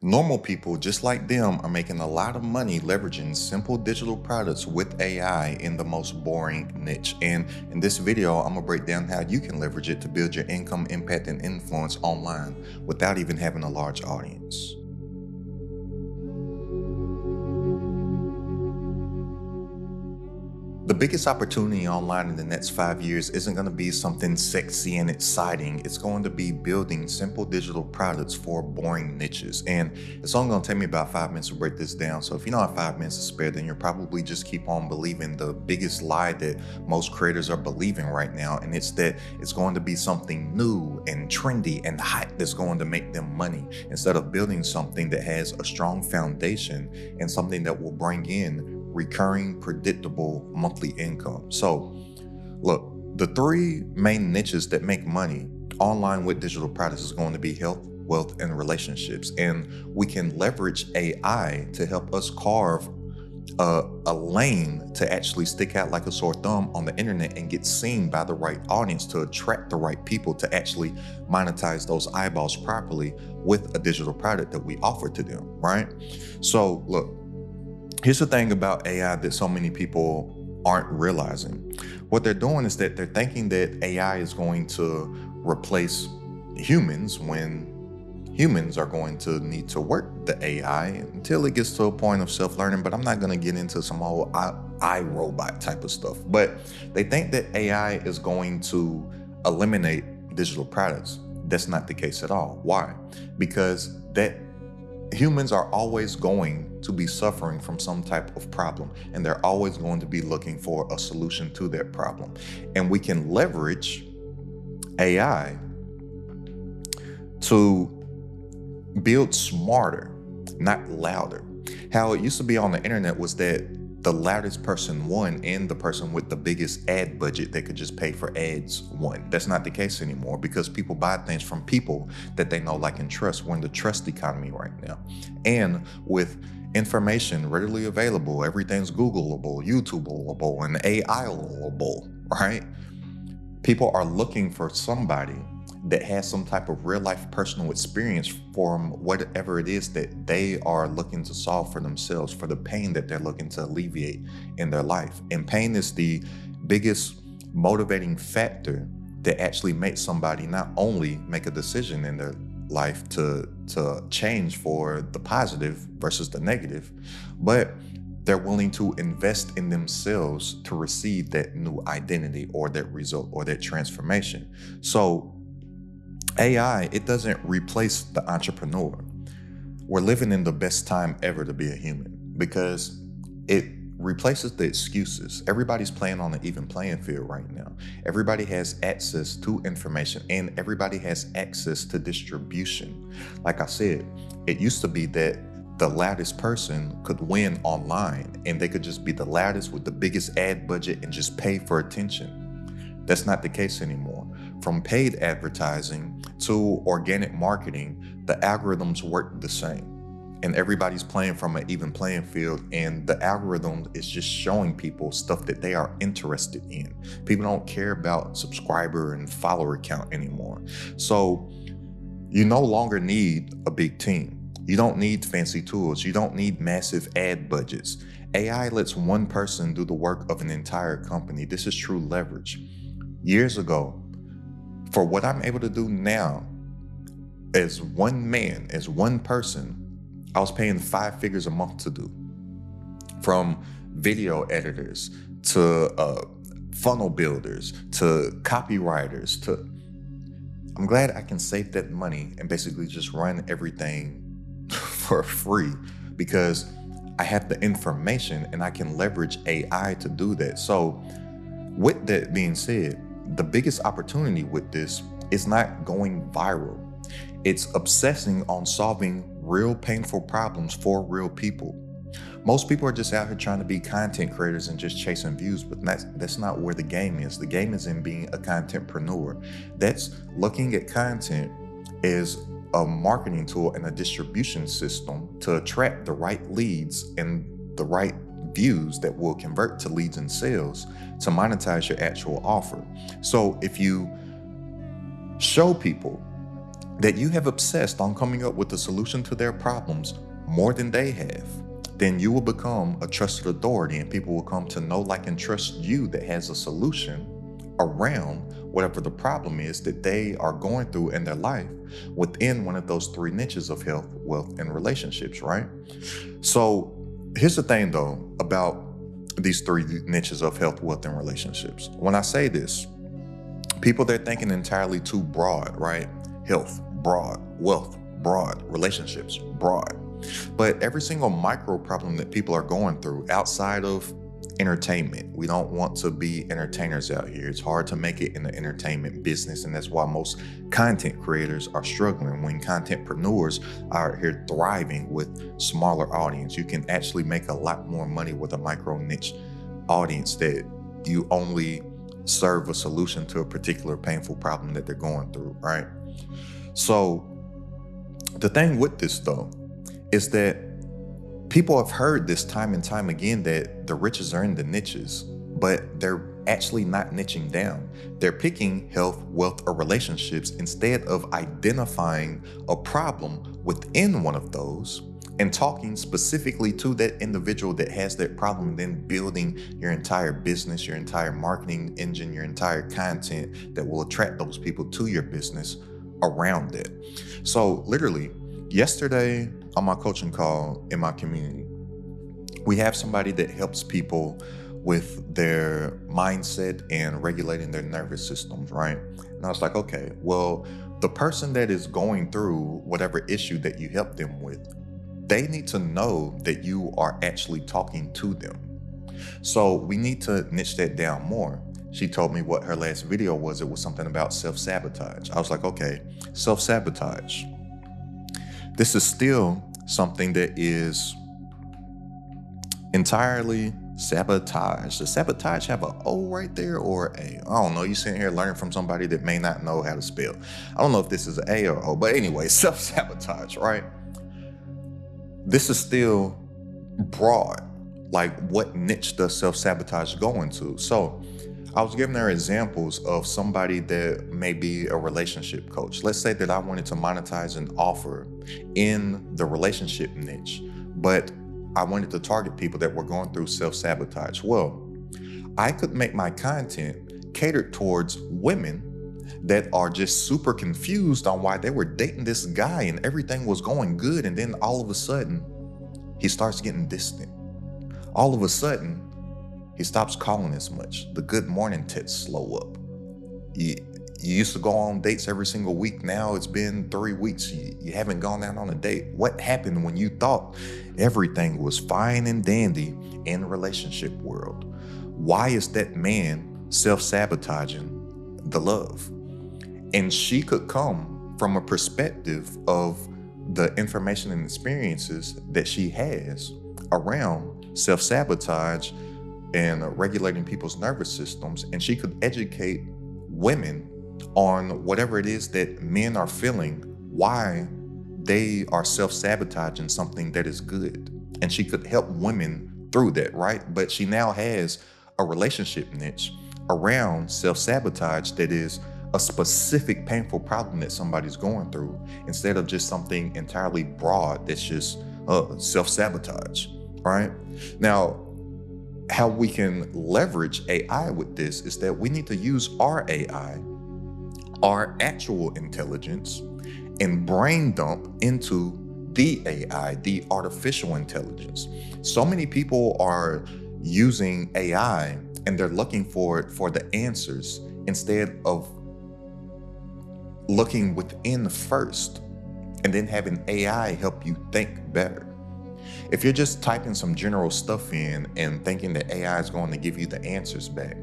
Normal people just like them are making a lot of money leveraging simple digital products with AI in the most boring niche. And in this video, I'm gonna break down how you can leverage it to build your income, impact, and influence online without even having a large audience. The biggest opportunity online in the next 5 years isn't going to be something sexy and exciting. It's going to be building simple digital products for boring niches. And it's only going to take me about 5 minutes to break this down. So if you don't have 5 minutes to spare, then you'll probably just keep on believing the biggest lie that most creators are believing right now. And it's that it's going to be something new and trendy and hot that's going to make them money, instead of building something that has a strong foundation and something that will bring in recurring, predictable monthly income. So look, the three main niches that make money online with digital products is going to be health, wealth, and relationships. And we can leverage AI to help us carve a lane to actually stick out like a sore thumb on the internet and get seen by the right audience to attract the right people to actually monetize those eyeballs properly with a digital product that we offer to them, right? So look, here's the thing about AI that so many people aren't realizing. What they're doing is that they're thinking that AI is going to replace humans when humans are going to need to work the AI until it gets to a point of self-learning. But I'm not going to get into some whole iRobot type of stuff. But they think that AI is going to eliminate digital products. That's not the case at all. Why? Because humans are always going to be suffering from some type of problem, and they're always going to be looking for a solution to that problem. And we can leverage AI to build smarter, not louder. How it used to be on the internet was that the loudest person won, and the person with the biggest ad budget that could just pay for ads won. That's not the case anymore, because people buy things from people that they know, like, and trust. We're in the trust economy right now. And with information readily available, everything's Googleable, YouTubeable, and AIable, right? People are looking for somebody that has some type of real life personal experience from whatever it is that they are looking to solve for themselves, for the pain that they're looking to alleviate in their life. And pain is the biggest motivating factor that actually makes somebody not only make a decision in their life to change for the positive versus the negative, but they're willing to invest in themselves to receive that new identity or that result or that transformation. So AI, it doesn't replace the entrepreneur. We're living in the best time ever to be a human, because it replaces the excuses. Everybody's playing on an even playing field right now. Everybody has access to information, and everybody has access to distribution. Like I said, it used to be that the loudest person could win online, and they could just be the loudest with the biggest ad budget and just pay for attention. That's not the case anymore. From paid advertising to organic marketing, the algorithms work the same. And everybody's playing from an even playing field, and the algorithm is just showing people stuff that they are interested in. People don't care about subscriber and follower count anymore. So you no longer need a big team. You don't need fancy tools. You don't need massive ad budgets. AI lets one person do the work of an entire company. This is true leverage. Years ago, for what I'm able to do now, as one man, as one person, I was paying 5 figures a month to do. From video editors to funnel builders to copywriters I'm glad I can save that money and basically just run everything for free, because I have the information and I can leverage AI to do that. So with that being said, the biggest opportunity with this is not going viral. It's obsessing on solving real painful problems for real people. Most people are just out here trying to be content creators and just chasing views, but that's not where the game is. The game is in being a contentpreneur. That's looking at content as a marketing tool and a distribution system to attract the right leads and the right views that will convert to leads and sales to monetize your actual offer. So if you show people that you have obsessed on coming up with a solution to their problems more than they have, then you will become a trusted authority and people will come to know, like, and trust you that has a solution around whatever the problem is that they are going through in their life within one of those three niches of health, wealth, and relationships, right? So here's the thing though about these three niches of health, wealth, and relationships. When I say this, people, they're thinking entirely too broad, right? Health, broad; wealth, broad; relationships, broad. But every single micro problem that people are going through outside of entertainment, we don't want to be entertainers out here. It's hard to make it in the entertainment business, and that's why most content creators are struggling. When contentpreneurs are out here thriving with smaller audience, you can actually make a lot more money with a micro niche audience that you only serve a solution to a particular painful problem that they're going through, right? So the thing with this though is that people have heard this time and time again that the riches are in the niches, but they're actually not niching down. They're picking health, wealth, or relationships instead of identifying a problem within one of those and talking specifically to that individual that has that problem, and then building your entire business, your entire marketing engine, your entire content that will attract those people to your business around it. So literally, yesterday on my coaching call in my community, we have somebody that helps people with their mindset and regulating their nervous systems, right? And I was like, okay, well, the person that is going through whatever issue that you help them with, they need to know that you are actually talking to them. So we need to niche that down more. She told me what her last video was. It was something about self-sabotage. I was like, okay, self-sabotage. This is still something that is entirely sabotage. Does sabotage have an O right there or a? I don't know. You sitting here learning from somebody that may not know how to spell. I don't know if this is an A or O, but anyway, self-sabotage, right? This is still broad. Like, what niche does self-sabotage go into? So I was giving her examples of somebody that may be a relationship coach. Let's say that I wanted to monetize an offer in the relationship niche, but I wanted to target people that were going through self-sabotage. Well, I could make my content catered towards women that are just super confused on why they were dating this guy and everything was going good, and then all of a sudden he starts getting distant. All of a sudden he stops calling as much. The good morning texts slow up. You used to go on dates every single week. Now it's been 3 weeks. You haven't gone out on a date. What happened when you thought everything was fine and dandy in the relationship world? Why is that man self-sabotaging the love? And she could come from a perspective of the information and experiences that she has around self-sabotage and regulating people's nervous systems. And she could educate women on whatever it is that men are feeling, why they are self-sabotaging something that is good. And she could help women through that, right? But she now has a relationship niche around self-sabotage that is a specific painful problem that somebody's going through, instead of just something entirely broad that's just self-sabotage, right? Now, how we can leverage AI with this is that we need to use our AI, our actual intelligence, and brain dump into the AI, the artificial intelligence. So many people are using AI and they're looking for it for the answers instead of looking within first and then having AI help you think better. If you're just typing some general stuff in and thinking that AI is going to give you the answers back,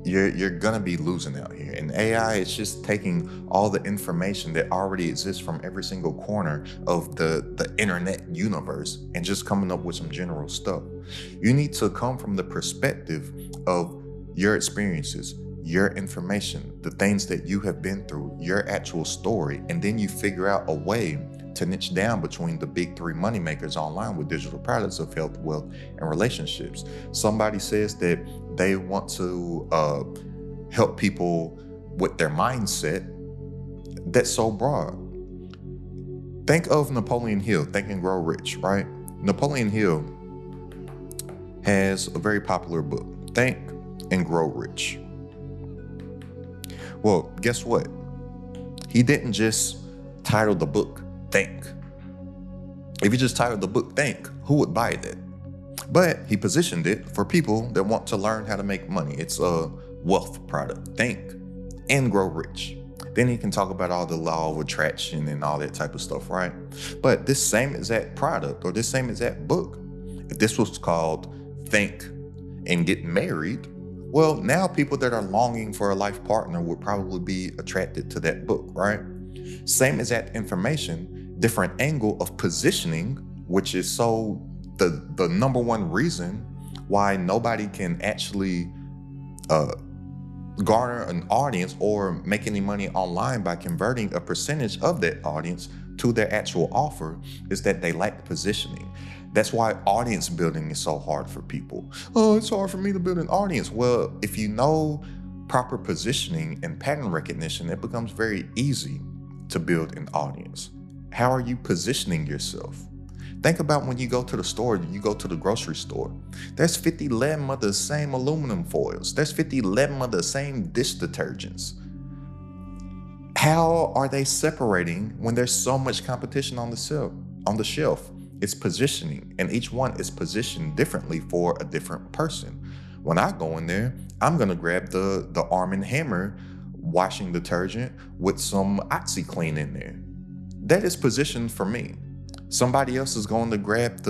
you're gonna be losing out here. And AI is just taking all the information that already exists from every single corner of the internet universe and just coming up with some general stuff. You need to come from the perspective of your experiences, your information, the things that you have been through, your actual story, and then you figure out a way to niche down between the big three moneymakers online with digital products of health, wealth, and relationships. Somebody says that they want to help people with their mindset. That's so broad. Think of Napoleon Hill, Think and Grow Rich, right? Napoleon Hill has a very popular book, Think and Grow Rich. Well, guess what? He didn't just title the book Think. If he just titled the book Think, who would buy that? But he positioned it for people that want to learn how to make money. It's a wealth product. Think and grow rich. Then he can talk about all the law of attraction and all that type of stuff, right? But this same exact product or this same exact book, if this was called Think and Get Married, well, now people that are longing for a life partner would probably be attracted to that book, right? Same exact information, different angle of positioning, which is so the number one reason why nobody can actually garner an audience or make any money online by converting a percentage of that audience to their actual offer is that they lack positioning. That's why audience building is so hard for people. Oh, it's hard for me to build an audience. Well, if you know proper positioning and pattern recognition, it becomes very easy to build an audience. How are you positioning yourself? Think about when you go to the store, you go to the grocery store. There's 50 11 of the same aluminum foils. There's 50 11 of the same dish detergents. How are they separating when there's so much competition on the shelf? It's positioning, and each one is positioned differently for a different person. When I go in there, I'm gonna grab the Arm & Hammer washing detergent with some OxyClean in there. That is positioned for me. Somebody else is going to grab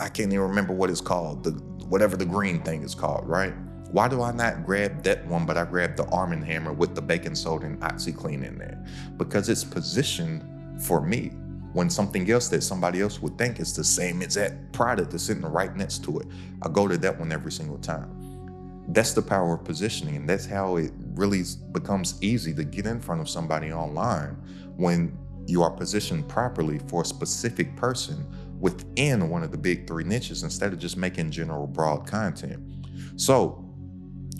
I can't even remember what it's called, whatever the green thing is called, right? Why do I not grab that one, but I grab the Arm & Hammer with the baking soda and OxyClean in there? Because it's positioned for me. When something else that somebody else would think is the same exact product is sitting right next to it, I go to that one every single time. That's the power of positioning, and that's how it really becomes easy to get in front of somebody online when you are positioned properly for a specific person within one of the big three niches instead of just making general broad content. So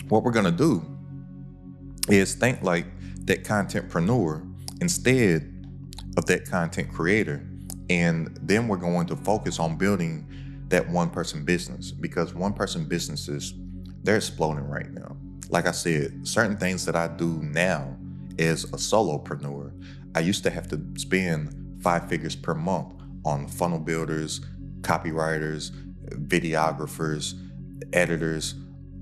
what we're gonna do is think like that contentpreneur instead of that content creator. And then we're going to focus on building that one-person business, because one-person businesses, they're exploding right now. Like I said, certain things that I do now as a solopreneur, I used to have to spend 5 figures per month on funnel builders, copywriters, videographers, editors,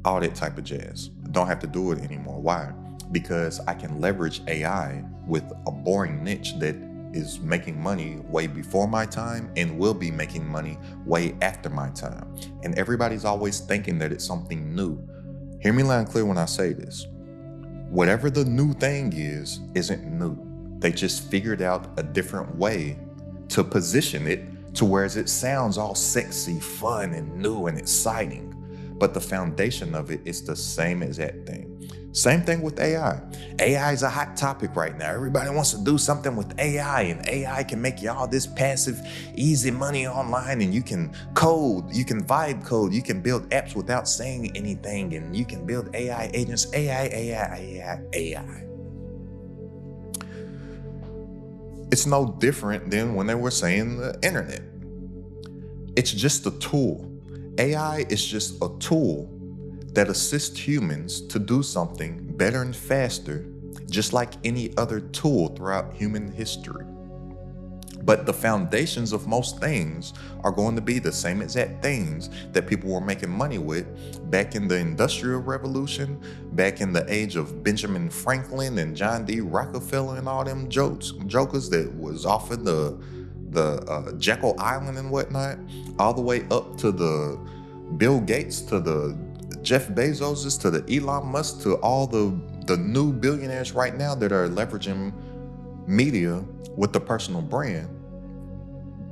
all that type of jazz. Don't have to do it anymore. Why? Because I can leverage AI with a boring niche that is making money way before my time and will be making money way after my time. And everybody's always thinking that it's something new. Hear me loud and clear when I say this. Whatever the new thing is, isn't new. They just figured out a different way to position it to where it sounds all sexy, fun, and new and exciting. But the foundation of it is the same exact thing. Same thing with AI. AI is a hot topic right now. Everybody wants to do something with AI, and AI can make you all this passive, easy money online, and you can code, you can vibe code, you can build apps without saying anything, and you can build AI agents, AI. It's no different than when they were saying the internet. It's just a tool. AI is just a tool that assists humans to do something better and faster, just like any other tool throughout human history. But the foundations of most things are going to be the same exact things that people were making money with back in the Industrial Revolution, back in the age of Benjamin Franklin and John D. Rockefeller and all them jokers that was off in the Jekyll Island and whatnot, all the way up to the Bill Gates, to the Jeff Bezos, to the Elon Musk, to all the new billionaires right now that are leveraging media with the personal brand.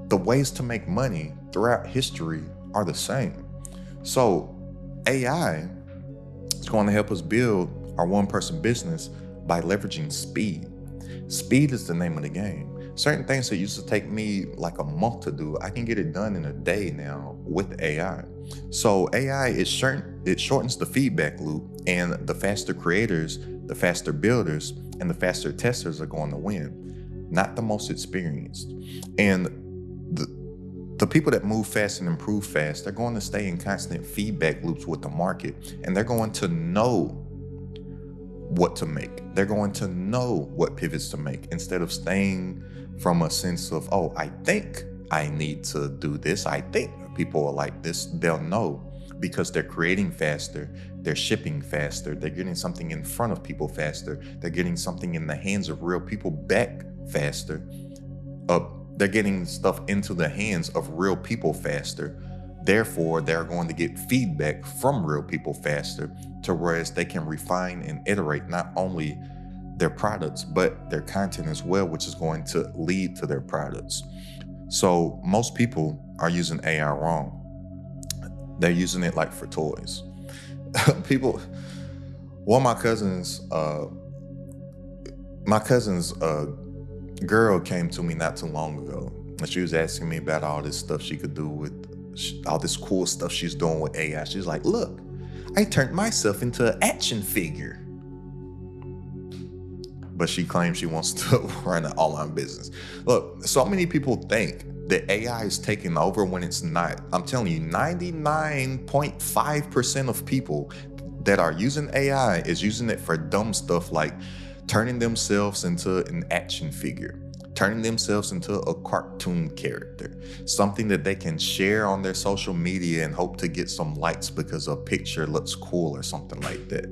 The ways to make money throughout history are the same. So AI is going to help us build our one-person business by leveraging speed. Speed is the name of the game. Certain things that used to take me like a month to do, I can get it done in a day now with AI. So AI, it shortens the feedback loop, and the faster creators, the faster builders, and the faster testers are going to win. not the most experienced. And the people that move fast and improve fast, they're going to stay in constant feedback loops with the market, and they're going to know what to make. They're going to know what pivots to make instead of staying from a sense of, oh, I think I need to do this. I think people are like this. They'll know because they're creating faster. They're shipping faster. They're getting something in front of people faster. They're getting something in the hands of real people back faster. They're getting stuff into the hands of real people faster. Therefore, they're going to get feedback from real people faster, to whereas they can refine and iterate not only their products, but their content as well, which is going to lead to their products. So most people are using AI wrong. They're using it like for toys. One of my cousin's girl came to me not too long ago, and she was asking me about all this stuff she could do with all this cool stuff she's doing with AI. She's like, look, I turned myself into an action figure. But she claims she wants to run an online business. Look, so many people think that AI is taking over when it's not. I'm telling you, 99.5% of people that are using AI is using it for dumb stuff like turning themselves into an action figure, turning themselves into a cartoon character, something that they can share on their social media and hope to get some likes because a picture looks cool or something like that,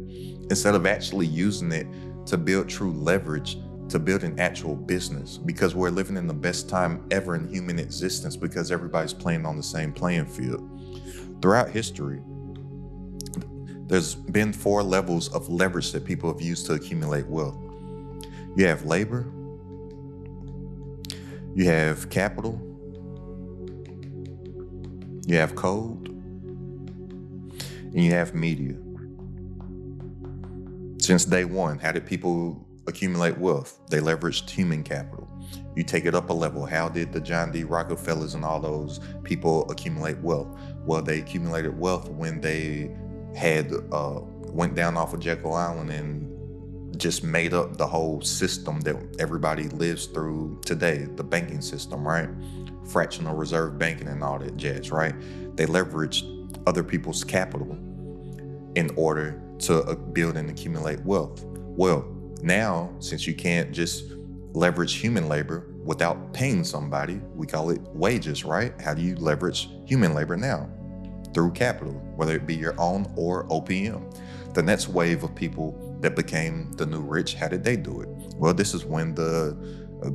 instead of actually using it to build true leverage, to build an actual business, because we're living in the best time ever in human existence because everybody's playing on the same playing field. Throughout history, there's been 4 levels of leverage that people have used to accumulate wealth. You have labor, you have capital, you have code, and you have media. Since day one, how did people accumulate wealth? They leveraged human capital. You take it up a level. How did the John D. Rockefellers and all those people accumulate wealth? Well, they accumulated wealth when they had went down off of Jekyll Island and just made up the whole system that everybody lives through today, the banking system, right? Fractional reserve banking and all that jazz, right? They leveraged other people's capital in order to build and accumulate wealth. Well, now, since you can't just leverage human labor without paying somebody, we call it wages, right? How do you leverage human labor now? Through capital, whether it be your own or OPM. The next wave of people that became the new rich, how did they do it? Well, this is when the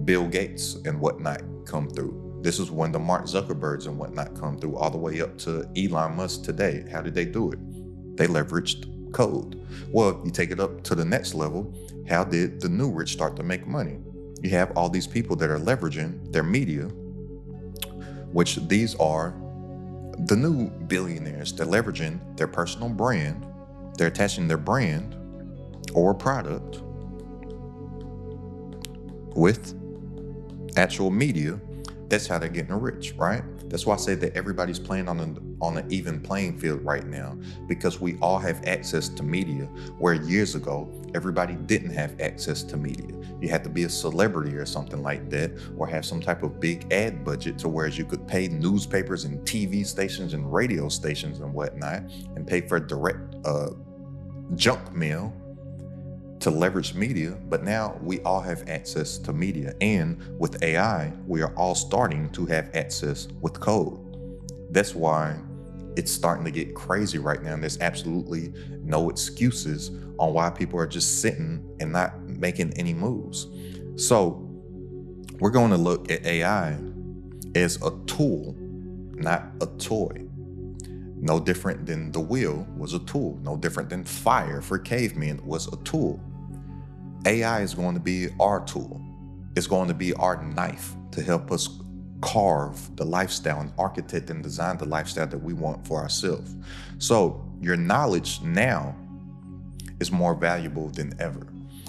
Bill Gates and whatnot come through. This is when the Mark Zuckerbergs and whatnot come through, all the way up to Elon Musk today. How did they do it? They leveraged code. Well, you take it up to the next level. How did the new rich start to make money? You have all these people that are leveraging their media, which these are the new billionaires. They're leveraging their personal brand. They're attaching their brand or product with actual media. That's how they're getting rich, right? That's why I say that everybody's playing on an even playing field right now, because we all have access to media, where years ago, everybody didn't have access to media. You had to be a celebrity or something like that, or have some type of big ad budget to whereas you could pay newspapers and TV stations and radio stations and whatnot, and pay for direct junk mail to leverage media. But now we all have access to media, and with AI, we are all starting to have access with code. That's why it's starting to get crazy right now, and there's absolutely no excuses on why people are just sitting and not making any moves. So we're going to look at AI as a tool, not a toy. No different than the wheel was a tool. No different than fire for cavemen was a tool. AI is going to be our tool. It's going to be our knife to help us carve the lifestyle and architect and design the lifestyle that we want for ourselves. So your knowledge now is more valuable than ever.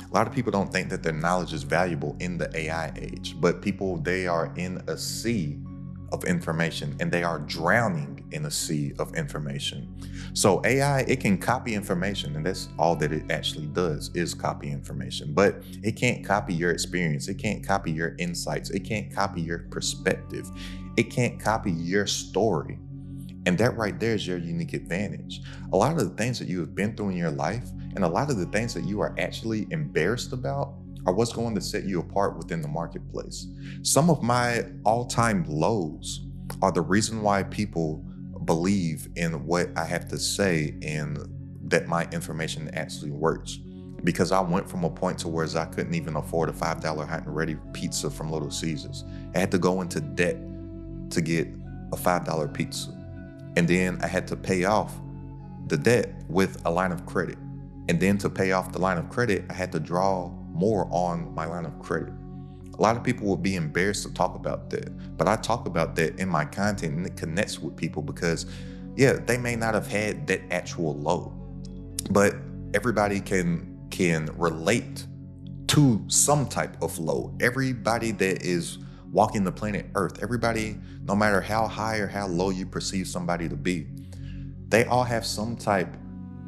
A lot of people don't think that their knowledge is valuable in the AI age, but people, they are in a sea of information, and they are drowning in a sea of information. So AI, it can copy information, and that's all that it actually does, is copy information. But it can't copy your experience. It can't copy your insights. It can't copy your perspective. It can't copy your story. And that right there is your unique advantage. A lot of the things that you have been through in your life, and a lot of the things that you are actually embarrassed about, are what's going to set you apart within the marketplace. Some of my all-time lows are the reason why people believe in what I have to say and that my information actually works. Because I went from a point to where I couldn't even afford a $5 hot and ready pizza from Little Caesars. I had to go into debt to get a $5 pizza. And then I had to pay off the debt with a line of credit. And then to pay off the line of credit, I had to draw more on my line of credit. A lot of people would be embarrassed to talk about that, but I talk about that in my content, and it connects with people because, yeah, they may not have had that actual low, but everybody can relate to some type of low. Everybody that is walking the planet Earth, everybody, no matter how high or how low you perceive somebody to be, they all have some type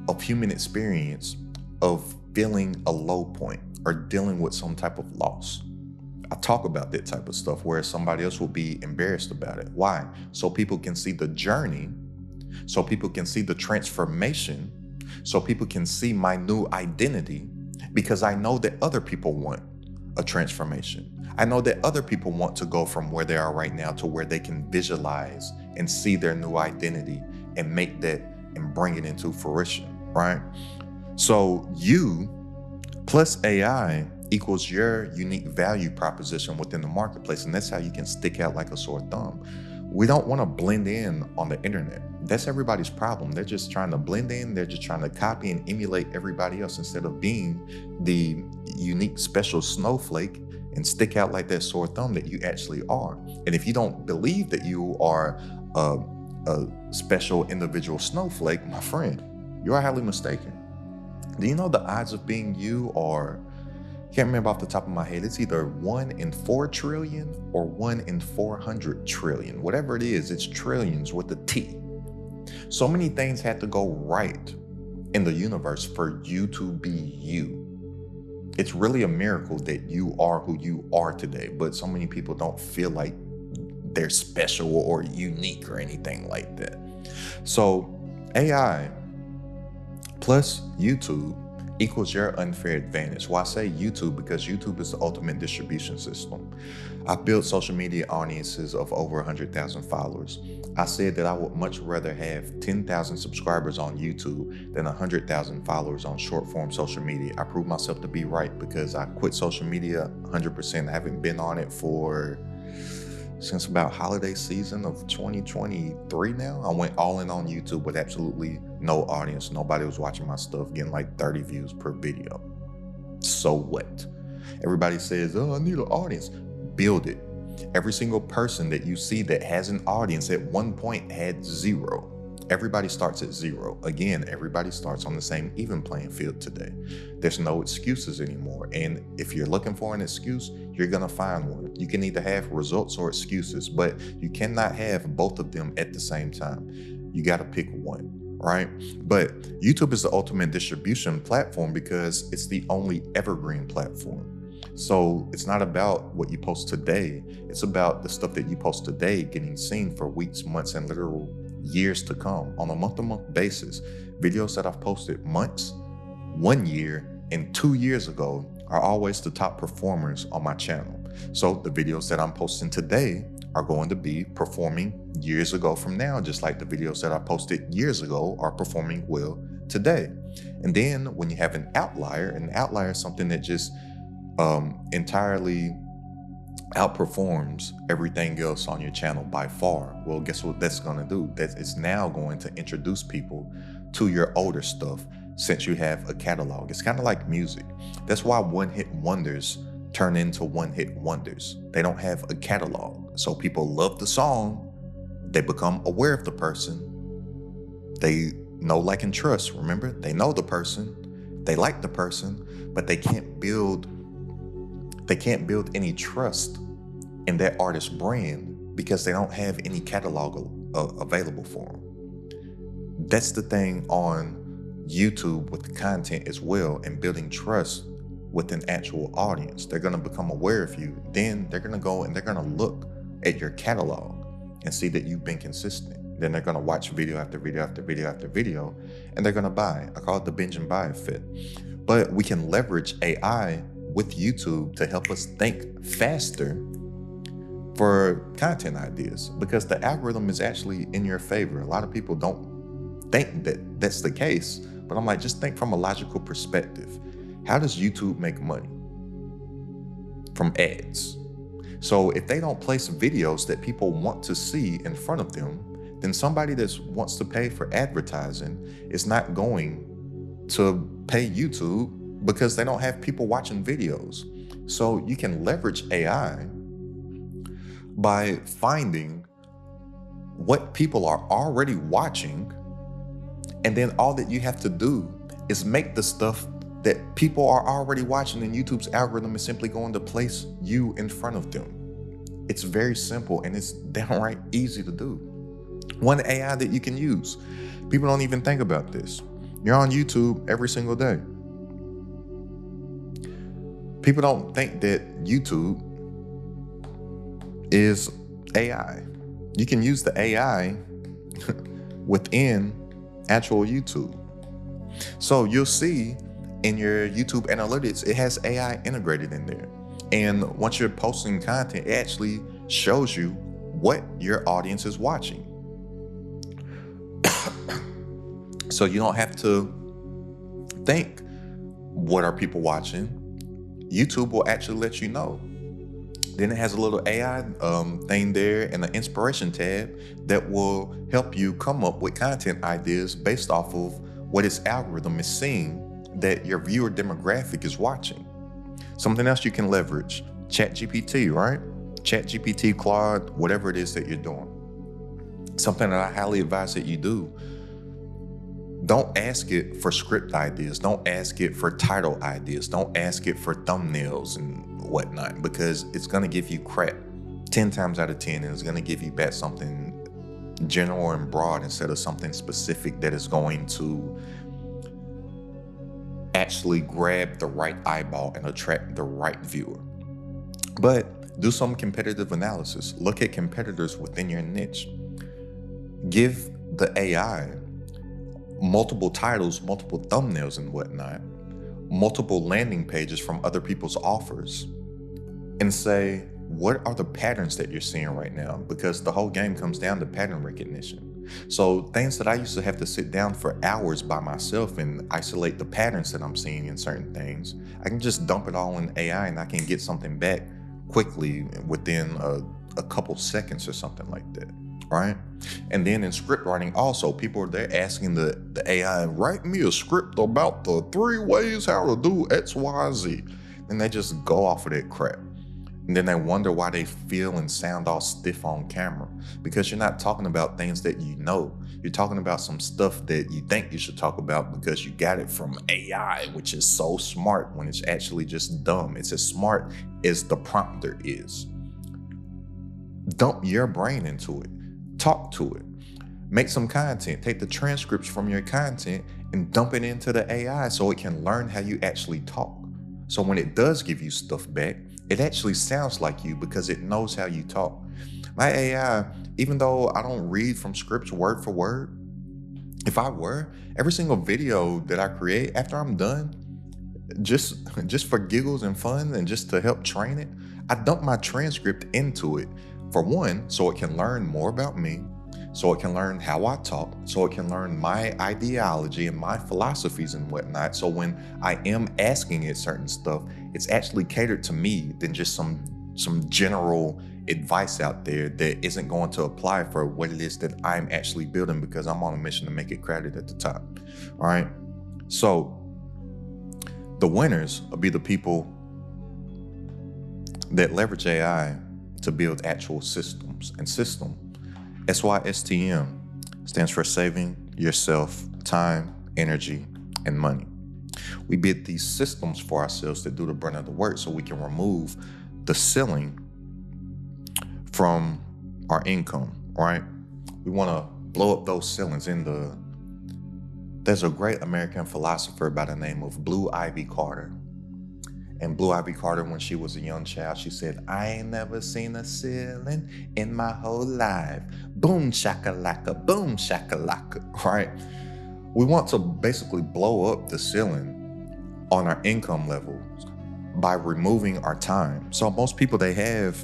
of human experience of feeling a low point or dealing with some type of loss. I talk about that type of stuff where somebody else will be embarrassed about it. Why? So people can see the journey, so people can see the transformation, so people can see my new identity, because I know that other people want a transformation. I know that other people want to go from where they are right now to where they can visualize and see their new identity and make that and bring it into fruition, right? So you plus AI equals your unique value proposition within the marketplace. And that's how you can stick out like a sore thumb. We don't want to blend in on the internet. That's everybody's problem. They're just trying to blend in. They're just trying to copy and emulate everybody else instead of being the unique special snowflake and stick out like that sore thumb that you actually are. And if you don't believe that you are a special individual snowflake, my friend, you are highly mistaken. Do you know the odds of being you are, can't remember off the top of my head, it's either 1 in 4 trillion or 1 in 400 trillion. Whatever it is, it's trillions with a T. So many things had to go right in the universe for you to be you. It's really a miracle that you are who you are today, but so many people don't feel like they're special or unique or anything like that. So AI plus YouTube equals your unfair advantage. Well, I say YouTube because YouTube is the ultimate distribution system. I've built social media audiences of over 100,000 followers. I said that I would much rather have 10,000 subscribers on YouTube than 100,000 followers on short form social media. I proved myself to be right because I quit social media 100%. I haven't been on it since about holiday season of 2023 now. I went all in on YouTube with absolutely no audience. Nobody was watching my stuff, getting like 30 views per video. So what? Everybody says, oh, I need an audience. Build it. Every single person that you see that has an audience at one point had 0. Everybody starts at 0. Again, everybody starts on the same even playing field today. There's no excuses anymore. And if you're looking for an excuse, you're going to find one. You can either have results or excuses, but you cannot have both of them at the same time. You got to pick one, right? But YouTube is the ultimate distribution platform because it's the only evergreen platform. So it's not about what you post today. It's about the stuff that you post today getting seen for weeks, months, and literal years to come on a month-to-month basis. Videos that I've posted months, 1 year, and 2 years ago are always the top performers on my channel. So the videos that I'm posting today are going to be performing years ago from now, just like the videos that I posted years ago are performing well today. And then when you have an outlier is something that just entirely outperforms everything else on your channel by far. Well, guess what that's going to do? That it's now going to introduce people to your older stuff since you have a catalog. It's kind of like music. That's why one-hit wonders turn into one-hit wonders. They don't have a catalog. So people love the song. They become aware of the person. They know, like, and trust. Remember, they know the person. They like the person, but they can't build any trust in that artist brand because they don't have any catalog available for them. That's the thing on YouTube with the content as well, and building trust with an actual audience. They're going to become aware of you. Then they're going to go and they're going to look at your catalog and see that you've been consistent. Then they're going to watch video after video after video after video, and they're going to buy. I call it the binge and buy effect. But we can leverage AI with YouTube to help us think faster for content ideas, because the algorithm is actually in your favor. A lot of people don't think that that's the case, but I'm like, just think from a logical perspective. How does YouTube make money? From ads. So if they don't place videos that people want to see in front of them, then somebody that wants to pay for advertising is not going to pay YouTube because they don't have people watching videos. So you can leverage AI by finding what people are already watching, and then all that you have to do is make the stuff that people are already watching, and YouTube's algorithm is simply going to place you in front of them. It's very simple, and it's downright easy to do. One AI that you can use. People don't even think about this. You're on YouTube every single day. People don't think that YouTube is AI. You can use the AI within actual YouTube. So you'll see in your YouTube analytics, it has AI integrated in there. And once you're posting content, it actually shows you what your audience is watching. So you don't have to think, what are people watching? YouTube will actually let you know. Then it has a little AI thing there and an inspiration tab that will help you come up with content ideas based off of what its algorithm is seeing that your viewer demographic is watching. Something else you can leverage, ChatGPT, right? ChatGPT, Claude, whatever it is that you're doing. Something that I highly advise that you do. Don't ask it for script ideas. Don't ask it for title ideas. Don't ask it for thumbnails and whatnot, because it's going to give you crap 10 times out of 10, and it's going to give you back something general and broad instead of something specific that is going to actually grab the right eyeball and attract the right viewer. But do some competitive analysis. Look at competitors within your niche. Give the AI multiple titles, multiple thumbnails and whatnot, multiple landing pages from other people's offers, and say, what are the patterns that you're seeing right now? Because the whole game comes down to pattern recognition. So things that I used to have to sit down for hours by myself and isolate the patterns that I'm seeing in certain things, I can just dump it all in AI and I can get something back quickly within a couple seconds or something like that, right? And then in script writing also, people are there asking the AI, write me a script about the 3 ways how to do X, Y, Z. And they just go off of that crap. And then they wonder why they feel and sound all stiff on camera, because you're not talking about things that you know. You're talking about some stuff that you think you should talk about because you got it from AI, which is so smart when it's actually just dumb. It's as smart as the prompter is. Dump your brain into it. Talk to it. Make some content. Take the transcripts from your content and dump it into the AI so it can learn how you actually talk. So when it does give you stuff back, it actually sounds like you because it knows how you talk. My AI, even though I don't read from scripts word for word, if I were, every single video that I create after I'm done, just for giggles and fun and just to help train it, I dump my transcript into it. For one, so it can learn more about me, so it can learn how I talk, so it can learn my ideology and my philosophies and whatnot. So when I am asking it certain stuff, it's actually catered to me than just some general advice out there that isn't going to apply for what it is that I'm actually building, because I'm on a mission to make it crowded at the top. All right. So the winners will be the people that leverage AI to build actual systems. And system, SYSTM, stands for saving yourself time, energy, and money. We build these systems for ourselves that do the brunt of the work so we can remove the ceiling from our income, right? We want to blow up those ceilings there's a great American philosopher by the name of Blue Ivy Carter. And Blue Ivy Carter, when she was a young child, she said, I ain't never seen a ceiling in my whole life. Boom shakalaka, boom shakalaka, right? We want to basically blow up the ceiling on our income levels by removing our time. So most people, they have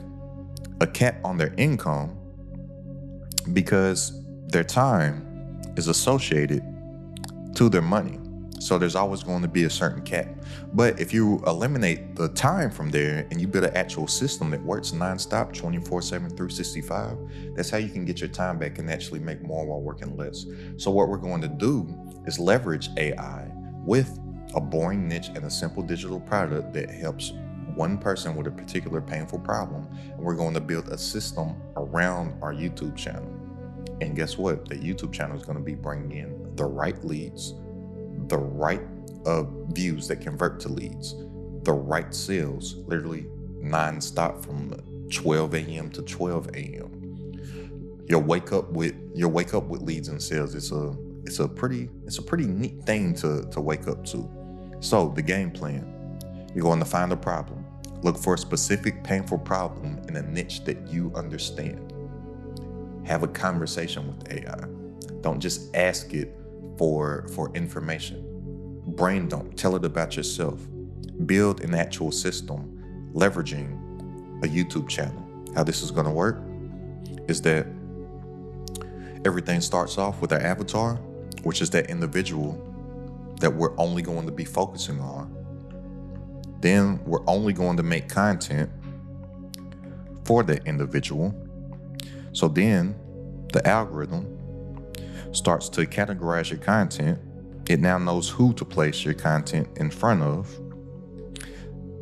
a cap on their income because their time is associated to their money. So there's always going to be a certain cap. But if you eliminate the time from there and you build an actual system that works nonstop, 24/7, 365, that's how you can get your time back and actually make more while working less. So what we're going to do is leverage AI with a boring niche and a simple digital product that helps one person with a particular painful problem. And we're going to build a system around our YouTube channel. And guess what? The YouTube channel is going to be bringing in the right leads, the right views that convert to leads, the right sales, literally nonstop from 12 a.m. to 12 a.m. You'll wake up with leads and sales. It's a pretty neat thing to wake up to. So the game plan, you're going to find a problem. Look for a specific painful problem in a niche that you understand. Have a conversation with AI. Don't just ask it for information. Brain dump, tell it about yourself. Build an actual system leveraging a YouTube channel. How this is going to work is that everything starts off with our avatar, which is that individual that we're only going to be focusing on. Then we're only going to make content for that individual. So then the algorithm starts to categorize your content. It now knows who to place your content in front of.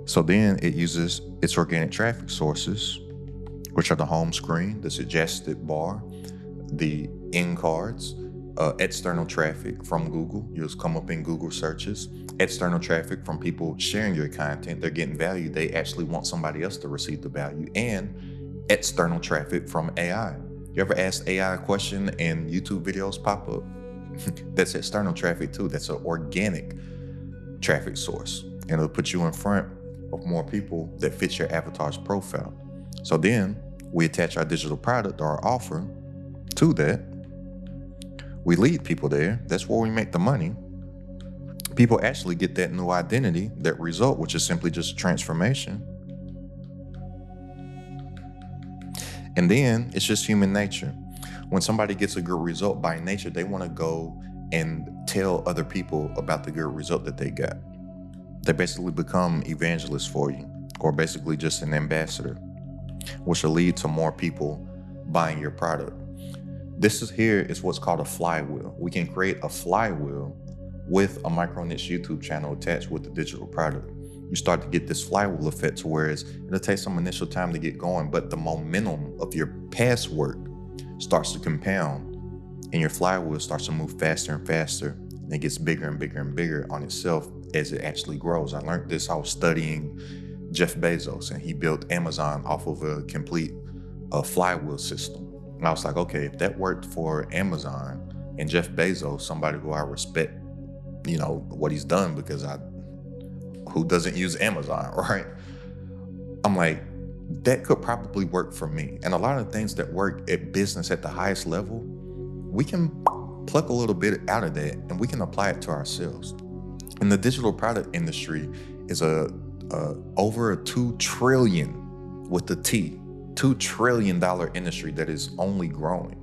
So then it uses its organic traffic sources, which are the home screen, the suggested bar, the end cards, external traffic from Google. You'll come up in Google searches, external traffic from people sharing your content. They're getting value. They actually want somebody else to receive the value, and external traffic from AI. You ever ask AI a question and YouTube videos pop up? That's external traffic too. That's an organic traffic source. And it'll put you in front of more people that fit your avatar's profile. So then we attach our digital product or our offer to that. We lead people there. That's where we make the money. People actually get that new identity, that result, which is simply just transformation. And then it's just human nature. When somebody gets a good result, by nature, they want to go and tell other people about the good result that they got. They basically become evangelists for you, or basically just an ambassador, which will lead to more people buying your product. This is what's called a flywheel. We can create a flywheel with a micro niche YouTube channel attached with the digital product. You start to get this flywheel effect to whereas it'll take some initial time to get going, but the momentum of your past work starts to compound and your flywheel starts to move faster and faster, and it gets bigger and bigger and bigger on itself as it actually grows. I learned this. I was studying Jeff Bezos, and he built Amazon off of a complete flywheel system. And I was like, okay, if that worked for Amazon and Jeff Bezos, somebody who I respect, what he's done, because who doesn't use Amazon, right? I'm like, that could probably work for me. And a lot of things that work at business at the highest level, we can pluck a little bit out of that and we can apply it to ourselves. And the digital product industry is over a $2 trillion with the T, $2 trillion industry that is only growing.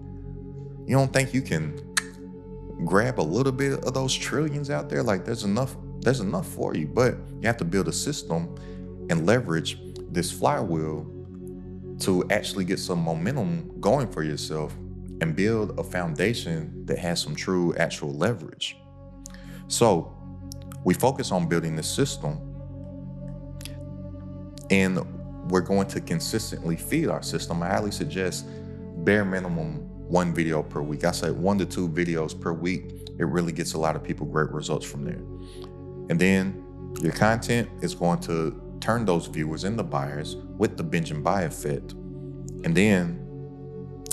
You don't think you can grab a little bit of those trillions out there? Like there's enough for you, but you have to build a system and leverage this flywheel to actually get some momentum going for yourself and build a foundation that has some true actual leverage. So we focus on building this system, and we're going to consistently feed our system. I highly suggest bare minimum 1 video per week. I say 1 to 2 videos per week. It really gets a lot of people great results from there. And then your content is going to turn those viewers into buyers with the binge and buy effect. And then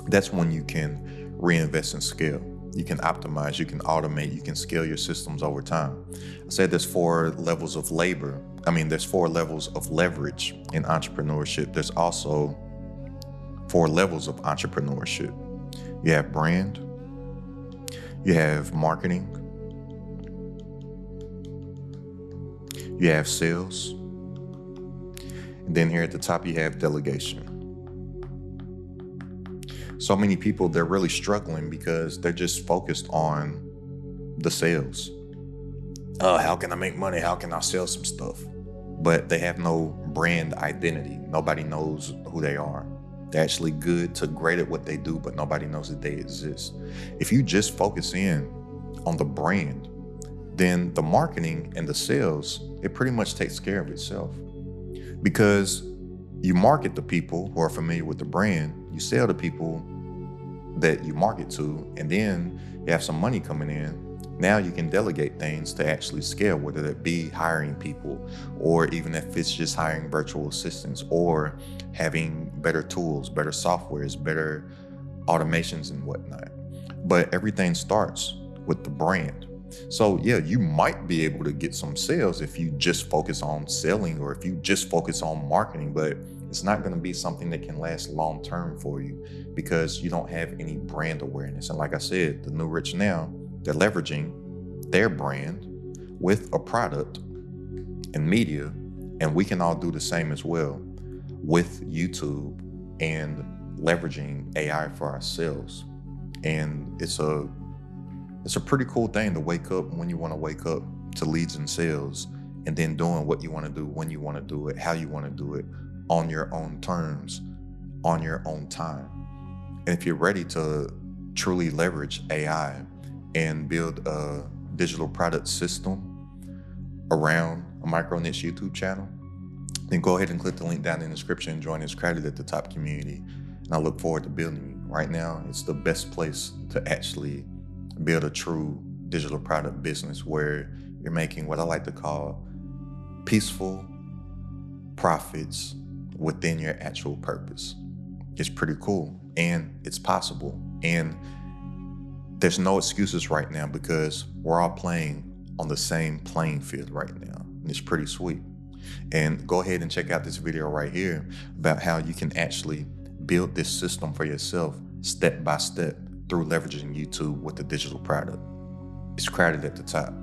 that's when you can reinvest and scale. You can optimize, you can automate, you can scale your systems over time. I said there's 4 levels of labor. There's 4 levels of leverage in entrepreneurship. There's also 4 levels of entrepreneurship. You have brand, you have marketing, you have sales, and then here at the top, you have delegation. So many people, they're really struggling because they're just focused on the sales. How can I make money? How can I sell some stuff? But they have no brand identity. Nobody knows who they are. They're actually good to great at what they do, but nobody knows that they exist. If you just focus in on the brand, then the marketing and the sales, it pretty much takes care of itself. Because you market to people who are familiar with the brand, you sell to people that you market to, and then you have some money coming in. Now you can delegate things to actually scale, whether that be hiring people, or even if it's just hiring virtual assistants, or having better tools, better softwares, better automations and whatnot. But everything starts with the brand. So yeah, you might be able to get some sales if you just focus on selling, or if you just focus on marketing, but it's not going to be something that can last long term for you because you don't have any brand awareness. And like I said, the new rich now, they're leveraging their brand with a product and media, and we can all do the same as well with YouTube and leveraging AI for ourselves. And it's a pretty cool thing to wake up when you want to wake up to leads and sales, and then doing what you want to do, when you want to do it, how you want to do it, on your own terms, on your own time. And if you're ready to truly leverage AI and build a digital product system around a micro niche YouTube channel, then go ahead and click the link down in the description and join this crowded at the top community. And I look forward to building you. Right now, it's the best place to actually build a true digital product business where you're making what I like to call peaceful profits within your actual purpose. It's pretty cool, and it's possible. And there's no excuses right now because we're all playing on the same playing field right now. And it's pretty sweet. And go ahead and check out this video right here about how you can actually build this system for yourself step by step through leveraging YouTube with the digital product. It's crowded at the top.